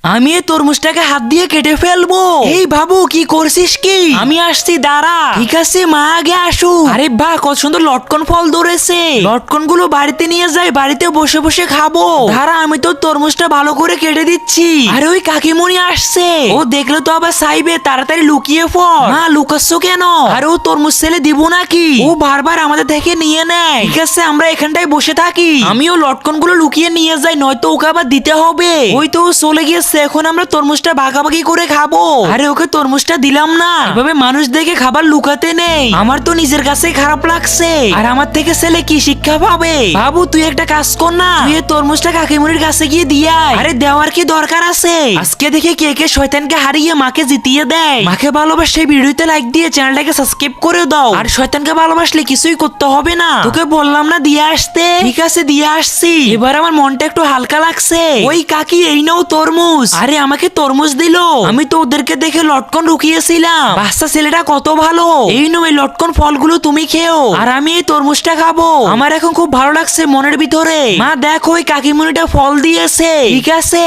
আমি এই তরমুজটাকে হাত দিয়ে কেটে ফেলবো। এই বাবু কি করছিস কি? আমি আসছি, দাঁড়া। ঠিক আছে মা, আগে আসু। আরে বাহ, কত সুন্দর লটকন ফল ধরেছে। লটকন গুলো বাড়িতে নিয়ে যাই, বাড়িতে বসে বসে খাবো। দাঁড়া, আমি তো তরমুজটা ভালো করে কেটে দিচ্ছি। আরে ওই কাকিমণি আসছে, ও দেখলে তো আবার চাইবে, তাড়াতাড়ি লুকিয়ে পড়। মা, লুকাচ্ছ কেন? আরে ও তরমুজ ছেলে দিব নাকি? ও বারবার আমাদের থেকে নিয়ে নেয়। ঠিক আছে, আমরা এখানটায় বসে থাকি, আমিও লটকন গুলো লুকিয়ে নিয়ে যাই, নয়তো ওকে আবার দিতে হবে। ওই তো ও চলে গিয়েছে, এখন আমরা তরমুজটা ভাগাভাগি করে খাবো। আরে ওকে তরমুজটা দিলাম না, এভাবে মানুষ দেখে খাবার লুকাতে নেই। আমার তো নিজের কাছে খারাপ লাগছে, আর আমার থেকে ছেলে কি শিক্ষা পাবে? বাবু তুই একটা কাজ কর না, তুই এই তরমুজটা কাকিমুনির কাছে গিয়ে দিয়ে আয়। আরে দেওয়ার কি দরকার আছে? আজকে দেখে কে কে শয়তানকে হারিয়ে মাকে জিতিয়ে দেয়। মাকে ভালোবাসে, ভিডিওতে লাইক দিয়ে চ্যানেলটাকে সাবস্ক্রাইব করে দাও। আর শয়তানকে ভালোবাসলে কিছুই করতে হবে না। তোকে বললাম না দিয়ে আসতে? ঠিক আছে, দিয়ে আসছি। এবার আমার মনটা একটু হালকা লাগছে। ওই কাকি, এই নাও তরমুজ। আরে আমাকে তরমুজ দিলো, আমি তো ওদেরকে দেখে লটকন ঢুকিয়েছিলাম। বাচ্চা ছেলেটা কত ভালো। এই নাও, এই লটকন ফলগুলো তুমি খেও, আর আমি এই তরমুজটা খাবো। আমার এখন খুব ভালো লাগছে মনের ভিতরে। মা দেখো, ওই কাকিমুনিটা ফল দিয়েছে। ঠিক আছে।